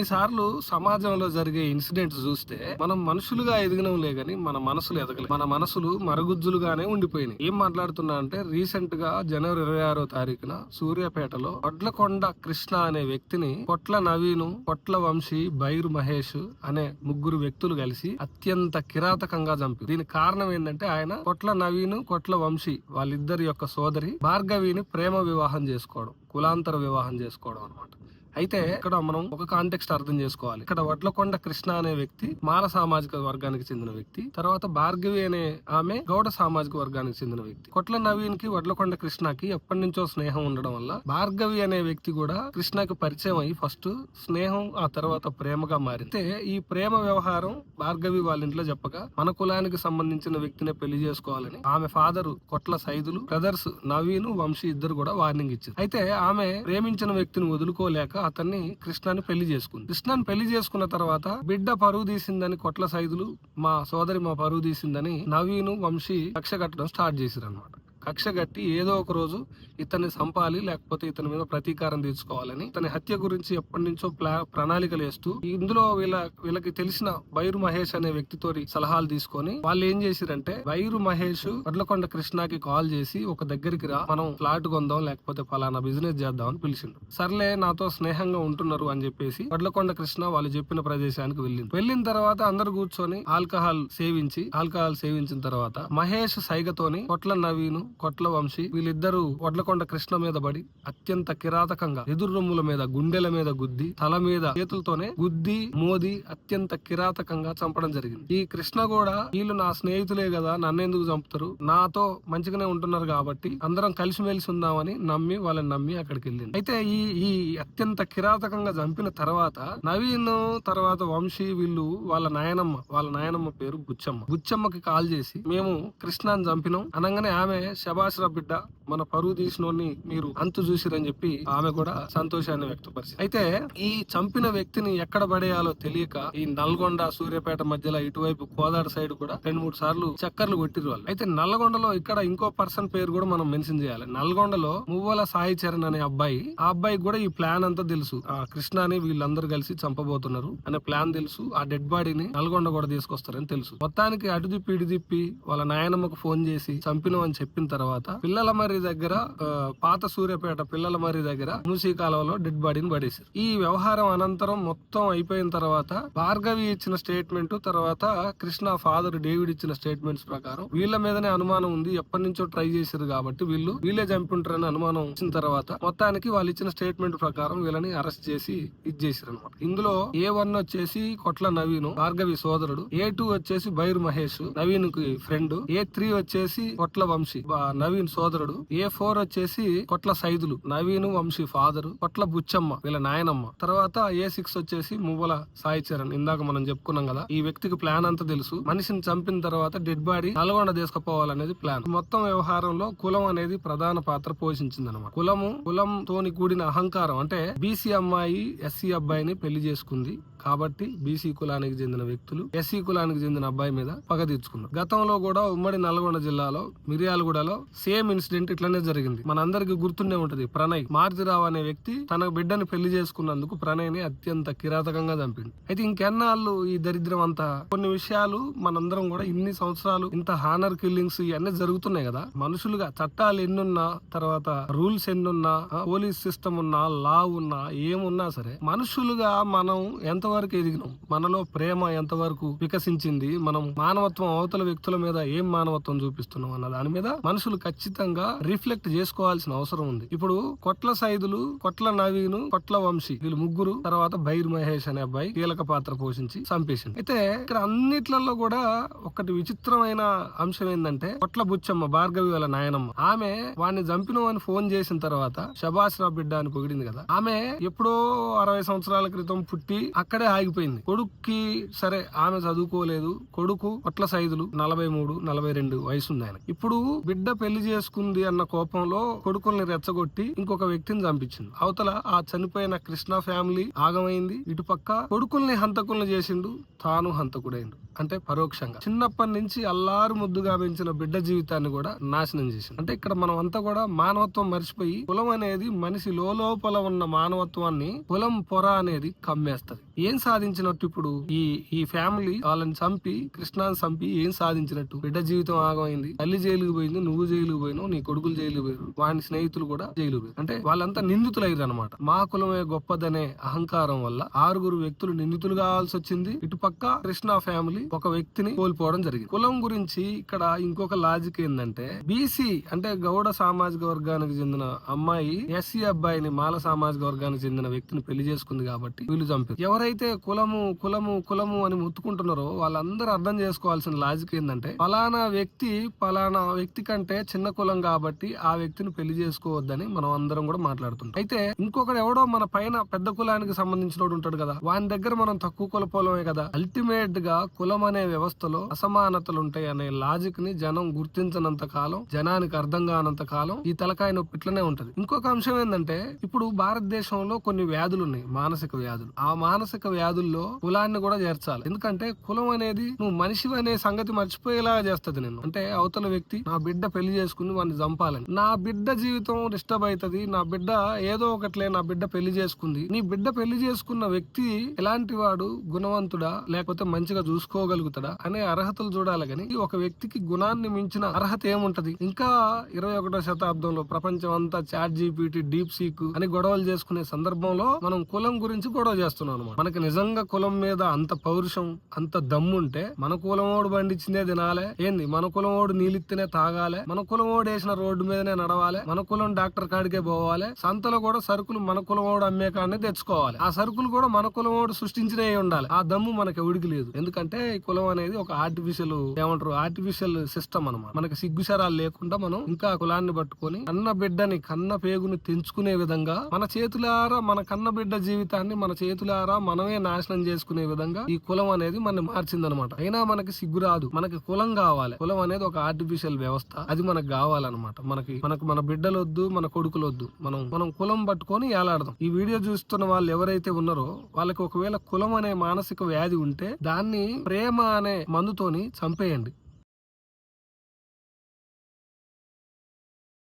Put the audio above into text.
కొన్నిసార్లు సమాజంలో జరిగే ఇన్సిడెంట్స్ చూస్తే మనం మనుషులుగా ఎదిగినంలే గాని మన మనసులు ఎదగలేదు. మన మనసులు మరుగుజ్జులుగానే ఉండిపోయినాయి. ఏం మాట్లాడుతున్నా అంటే రీసెంట్ గా జనవరి 26వ తారీఖున సూర్యాపేటలో వడ్లకొండ కృష్ణ అనే వ్యక్తిని కొట్ల నవీను, కొట్ల వంశీ, బైరు మహేష్ అనే ముగ్గురు వ్యక్తులు కలిసి అత్యంత కిరాతకంగా చంపారు. దీనికి కారణం ఏంటంటే ఆయన కొట్ల నవీను, కొట్ల వంశీ వాళ్ళిద్దరి యొక్క సోదరి భార్గవిని ప్రేమ వివాహం చేసుకోవడం, కులాంతర వివాహం చేసుకోవడం అన్నమాట. అయితే ఇక్కడ మనం ఒక కాంటెక్స్ట్ అర్థం చేసుకోవాలి. ఇక్కడ వడ్లకొండ కృష్ణ అనే వ్యక్తి మాల సామాజిక వర్గానికి చెందిన వ్యక్తి, తర్వాత భార్గవి అనే ఆమె గౌడ సామాజిక వర్గానికి చెందిన వ్యక్తి. కొట్ల నవీన్ కి వడ్లకొండ కృష్ణకి ఎప్పటి నుంచో స్నేహం ఉండడం వల్ల భార్గవి అనే వ్యక్తి కూడా కృష్ణకి పరిచయం అయ్యి ఫస్ట్ స్నేహం ఆ తర్వాత ప్రేమగా మారింది. అయితే ఈ ప్రేమ వ్యవహారం భార్గవి వాళ్ళ ఇంట్లో చెప్పగా మన కులానికి సంబంధించిన వ్యక్తిని పెళ్లి చేసుకోవాలని ఆమె ఫాదర్ కొట్ల సైదులు, బ్రదర్స్ నవీను, వంశీ ఇద్దరు కూడా వార్నింగ్ ఇచ్చారు. అయితే ఆమె ప్రేమించిన వ్యక్తిని వదులుకోలేక అతన్ని కృష్ణని పెళ్లి చేసుకుంది. కృష్ణని పెళ్లి చేసుకున్న తర్వాత బిడ్డ పరువు తీసిందని కొట్ల సైదులు, మా సోదరి మా పరువు తీసిందని నవీను, వంశీ కక్ష కట్టడం స్టార్ట్ చేసిరు అన్నమాట. కక్ష కట్టి ఏదో ఒక రోజు ఇతన్ని చంపాలి, లేకపోతే ఇతని మీద ప్రతీకారం తీర్చుకోవాలని ఇతని హత్య గురించి ఎప్పటి నుంచో ప్రణాళికలు వేస్తూ ఇందులో వీళ్ళకి తెలిసిన బైరు మహేష్ అనే వ్యక్తితో సలహాలు తీసుకొని వాళ్ళు ఏం చేసిరంటే బైరు మహేష్ వడ్లకొండ కృష్ణకి కాల్ చేసి ఒక దగ్గరికి రా, మనం ఫ్లాట్ కొందాం, లేకపోతే ఫలానా బిజినెస్ చేద్దాం అని పిలిచిండు. సర్లే నాతో స్నేహంగా ఉంటున్నారు అని చెప్పేసి వడ్లకొండ కృష్ణ వాళ్ళు చెప్పిన ప్రదేశానికి వెళ్ళిన తర్వాత అందరు కూర్చొని ఆల్కహాల్ సేవించిన తర్వాత మహేష్ సైగతోని కొట్ల నవీను, కొట్ల వంశీ వీళ్ళిద్దరూ వడ్లకొండ కృష్ణ మీద పడి అత్యంత కిరాతకంగా ఎదురు రొమ్ముల మీద, గుండెల మీద గుద్ది, తల మీద చేతులతోనే గుద్ది మోది అత్యంత కిరాతకంగా చంపడం జరిగింది. ఈ కృష్ణ కూడా వీళ్ళు నా స్నేహితులే కదా, నన్నెందుకు చంపుతారు, నాతో మంచిగానే ఉంటున్నారు కాబట్టి అందరం కలిసిమెలిసి ఉందామని వాళ్ళని నమ్మి అక్కడికి వెళ్ళింది. అయితే ఈ అత్యంత కిరాతకంగా చంపిన తర్వాత నవీన్ తర్వాత వంశీ వీళ్ళు వాళ్ళ నాయనమ్మ పేరు బుచ్చమ్మకి కాల్ చేసి మేము కృష్ణని చంపినాం అనగానే ఆమె శబాష్ రా బిడ్డ, మన పరువు తీసినోని మీరు అంతు చూసిరని చెప్పి ఆమె కూడా సంతోషాన్ని వ్యక్తపరిచింది. అయితే ఈ చంపిన వ్యక్తిని ఎక్కడ పడేయాలో తెలియక ఈ నల్గొండ సూర్యాపేట మధ్యలో ఇటువైపు కోదాడ సైడ్ కూడా 2-3 సార్లు చక్కర్లు కొట్టిరు వాళ్ళు. అయితే నల్గొండలో ఇక్కడ ఇంకో పర్సన్ పేరు కూడా మనం మెన్షన్ చేయాలి. నల్గొండలో మువ్వల సాయి చరణ్ అనే అబ్బాయి, ఆ అబ్బాయి కూడా ఈ ప్లాన్ అంతా తెలుసు. ఆ కృష్ణని వీళ్ళందరూ కలిసి చంపబోతున్నారు అనే ప్లాన్ తెలుసు. ఆ డెడ్ బాడీని నల్గొండ కూడా తీసుకొస్తారని తెలుసు. మొత్తానికి అటు తిప్పి ఇటు తిప్పి వాళ్ళ నాయనమ్మకు ఫోన్ చేసి చంపినం అని చెప్పిన తర్వాత పిల్లల మర్రి దగ్గర, పాత సూర్యాపేట పిల్లల మర్రి దగ్గర మూసీ కాలువలో డెడ్ బాడీని పడేశారు. ఈ వ్యవహారం అనంతరం మొత్తం అయిపోయిన తర్వాత భార్గవి ఇచ్చిన స్టేట్మెంట్, తర్వాత కృష్ణ ఫాదర్ డేవిడ్ ఇచ్చిన స్టేట్మెంట్స్ ప్రకారం వీళ్ళ మీదనే అనుమానం ఉంది, ఎప్పటి నుంచో ట్రై చేశారు కాబట్టి వీళ్ళే చంపుంటారని అనుమానం వచ్చిన తర్వాత మొత్తానికి వాళ్ళు ఇచ్చిన స్టేట్మెంట్ ప్రకారం వీళ్ళని అరెస్ట్ చేసి చేశారు అనమాట. ఇందులో A1 వచ్చేసి కొట్ల నవీను, భార్గవి సోదరుడు, A2 వచ్చేసి బైరు మహేష్ నవీన్ కి ఫ్రెండ్, A3 వచ్చేసి కొట్ల వంశీ నవీన్ సోదరుడు, A4 వచ్చేసి కొట్ల సైదులు నవీన్ వంశీ ఫాదరు, కొట్ల బుచ్చమ్మ వీళ్ళ నాయనమ్మ, తర్వాత A6 వచ్చేసి మువ్వల సాయి చరణ్. ఇందాక మనం చెప్పుకున్నాం కదా, ఈ వ్యక్తికి ప్లాన్ అంతా తెలుసు. మనిషిని చంపిన తర్వాత డెడ్ బాడీ నల్గొండ తీసుకుపోవాలనేది ప్లాన్. మొత్తం వ్యవహారంలో కులం అనేది ప్రధాన పాత్ర పోషించింది అనమాట. కులంతోని కూడిన అహంకారం, అంటే బీసీ అమ్మాయి ఎస్సీ అబ్బాయిని పెళ్లి చేసుకుంది కాబట్టి బీసీ కులానికి చెందిన వ్యక్తులు ఎస్సీ కులానికి చెందిన అబ్బాయి మీద పగ తీర్చుకున్నారు. గతంలో కూడా ఉమ్మడి నల్గొండ జిల్లాలో మిర్యాలగూడలో సేమ్ ఇన్సిడెంట్ ఇట్లనే జరిగింది. మనందరికి గుర్తుండే ఉంటది. ప్రణయ్ మారుతిరావు అనే వ్యక్తి తన బిడ్డని పెళ్లి చేసుకున్నందుకు ప్రణయ్ ని అత్యంత కిరాతకంగా చంపిండు. అయితే ఇంకెన్నాళ్ళు ఈ దరిద్రం అంతా. కొన్ని విషయాలు మనందరం కూడా ఇన్ని సంవత్సరాలు ఇంత హానర్ కిల్లింగ్స్ ఇవన్నీ జరుగుతున్నాయి కదా, మనుషులుగా చట్టాలు ఎన్నున్నా, తర్వాత రూల్స్ ఎన్నున్నా, పోలీస్ సిస్టమ్ ఉన్నా, లా ఉన్నా, ఏమున్నా సరే మనుషులుగా మనం ఎంతవరకు ఎదిగినాం, మనలో ప్రేమ ఎంతవరకు వికసించింది, మనం మానవత్వం అవతల వ్యక్తుల మీద ఏం మానవత్వం చూపిస్తున్నాం అన్న దాని మీద మనుషులు ఖచ్చితంగా రిఫ్లెక్ట్ చేసుకోవాల్సిన అవసరం ఉంది. ఇప్పుడు కొట్ల సైదులు, కొట్ల నవీను, కొట్ల వంశీ వీళ్ళు ముగ్గురు, తర్వాత బైర్ మహేష్ అనే అబ్బాయి కీలక పాత్ర పోషించి చంపేసింది. అయితే ఇక్కడ అన్నిట్లలో కూడా ఒకటి విచిత్రమైన అంశం ఏంటంటే కొట్ల బుచ్చమ్మ భార్గవి వాళ్ళ నాయనమ్మ, ఆమె వాడిని చంపినం అని ఫోన్ చేసిన తర్వాత శబాష్ రా బిడ్డ అని పొగిడింది కదా, ఆమె ఎప్పుడో 60 సంవత్సరాల క్రితం పుట్టి అక్కడే ఆగిపోయింది. కొడుక్కి సరే ఆమె చదువుకోలేదు, కొడుకు కొట్ల సైదులు 43-42 వయసు ఉంది ఆయన. ఇప్పుడు బిడ్డ పెళ్లి చేసుకుంది అన్న కోపంలో కొడుకుల్ని రెచ్చగొట్టి ఇంకొక వ్యక్తిని చంపించింది. అవతల ఆ చనిపోయిన కృష్ణ ఫ్యామిలీ ఆగమైంది, ఇటుపక్క కొడుకుల్ని హంతకుల్ని చేసిండు, తాను హంతకుడైండు. అంటే పరోక్షంగా చిన్నప్పటి నుంచి అల్లారు ముద్దుగా పెంచిన బిడ్డ జీవితాన్ని కూడా నాశనం చేసింది. అంటే ఇక్కడ మనం అంతా కూడా మానవత్వం మర్చిపోయి కులం అనేది మనిషి లోపల ఉన్న మానవత్వాన్ని కులం పొర అనేది కమ్మేస్తది. ఏం సాధించినట్టు ఇప్పుడు ఈ ఫ్యామిలీ వాళ్ళని చంపి కృష్ణాని చంపి ఏం సాధించినట్టు? బిడ్డ జీవితం ఆగమైంది, తల్లి జైలుకు పోయింది, నువ్వు జైలుకు పోయినావు, నీ కొడుకులు జైలు పోయారు, వాని స్నేహితులు కూడా జైలు పోయారు. అంటే వాళ్ళంతా నిందితులయ్యారు అనమాట. మా కులమే గొప్పదనే అహంకారం వల్ల 6 వ్యక్తులు నిందితులు కావాల్సి వచ్చింది. ఇటు పక్క కృష్ణ ఫ్యామిలీ ఒక వ్యక్తిని కోల్పోవడం జరిగింది. కులం గురించి ఇక్కడ ఇంకొక లాజిక్ ఏంటంటే, బీసీ అంటే గౌడ సామాజిక వర్గానికి చెందిన అమ్మాయి ఎస్సీ అబ్బాయిని మాల సామాజిక వర్గానికి చెందిన వ్యక్తిని పెళ్లి చేసుకుంది కాబట్టి వీళ్ళు చంపారు. ఎవరైతే కులము కులము కులము అని ముత్తుకుంటున్నారో వాళ్ళందరూ అర్థం చేసుకోవాల్సిన లాజిక్ ఏంటంటే, పలానా వ్యక్తి కంటే చిన్న కులం కాబట్టి ఆ వ్యక్తిని పెళ్లి చేసుకోవద్దని మనం అందరం కూడా మాట్లాడుతుంటాం. అయితే ఇంకొకడు ఎవడో మన పైన పెద్ద కులానికి సంబంధించిన ఉంటాడు కదా, వాని దగ్గర మనం తక్కువ కులపోలమే కదా. అల్టిమేట్ గా కులం అనే వ్యవస్థలో అసమానతలు ఉంటాయి అనే లాజిక్ ని జనం గుర్తించినంత కాలం, జనానికి అర్థం కానంత కాలం ఈ తలకాయ నొప్పి ఇట్లనే ఉంటది. ఇంకొక అంశం ఏంటంటే, ఇప్పుడు భారతదేశంలో కొన్ని వ్యాధులు ఉన్నాయి, మానసిక వ్యాధులు. ఆ మానసిక వ్యాధుల్లో కులాన్ని కూడా చేర్చాలి. ఎందుకంటే కులం అనేది నువ్వు మనిషి అనే సంగతి మర్చిపోయేలాగా చేస్తది నేను. అంటే అవతల వ్యక్తి నా బిడ్డ పెళ్లి చేసుకుని వాడిని చంపాలని, నా బిడ్డ జీవితం డిస్టర్బ్ అవుతుంది, నా బిడ్డ ఏదో ఒకట్లే నా బిడ్డ పెళ్లి చేసుకుంది. నీ బిడ్డ పెళ్లి చేసుకున్న వ్యక్తి ఎలాంటి వాడు, గుణవంతుడా లేకపోతే మంచిగా చూసుకోగలుగుతాడా అనే అర్హతలు చూడాలి. కానీ ఒక వ్యక్తికి గుణాన్ని మించిన అర్హత ఏముంటది? ఇంకా 21వ శతాబ్దంలో ప్రపంచం అంతా చాట్ జీపీటీ, డీప్ సీక్ అని గొడవలు చేసుకునే సందర్భంలో మనం కులం గురించి గొడవ చేస్తున్నాం అనమాట. మనకి నిజంగా కులం మీద అంత పౌరుషం, అంత దమ్ముంటే మన కులమోడు బండిచ్చిందే తినాలే ఏంది, మన కులమోడు నీళ్ళిత్తేనే తాగాలే, మన కులమోడు వేసిన రోడ్డు మీదనే నడవాలి, మన కులం డాక్టర్ కాడికే పోవాలి, సంతలో కూడా సరుకులు మన కులమోడు అమ్మే కాడనే తెచ్చుకోవాలి, ఆ సరుకులు కూడా మన కులమోడు సృష్టించినే ఉండాలి. ఆ దమ్ము మనకి ఎవడికి లేదు. ఎందుకంటే ఈ కులం అనేది ఒక ఆర్టిఫిషియల్ సిస్టమ్ అనమాట. మనకి సిగ్గుశరాలు లేకుండా మనం ఇంకా కులాన్ని పట్టుకొని కన్న బిడ్డని, కన్న పేగుని తెంచుకునే విధంగా మన చేతులారా, మన కన్న బిడ్డ జీవితాన్ని మన చేతులారా మనమే నాశనం చేసుకునే విధంగా ఈ కులం అనేది మనం మార్చిందనమాట. అయినా మనకి సిగ్గు రాదు. మనకి కులం కావాలి. కులం అనేది ఒక ఆర్టిఫిషియల్ వ్యవస్థ, అది మనకు కావాలన్నమాట. మనకు మన బిడ్డలు వద్దు, మన కొడుకులు వద్దు, మనం కులం పట్టుకొని ఏలాడదాం. ఈ వీడియో చూస్తున్న వాళ్ళు ఎవరైతే ఉన్నారో వాళ్ళకి ఒకవేళ కులం అనే మానసిక వ్యాధి ఉంటే దాన్ని ప్రేమ అనే మందుతోని చంపేయండి.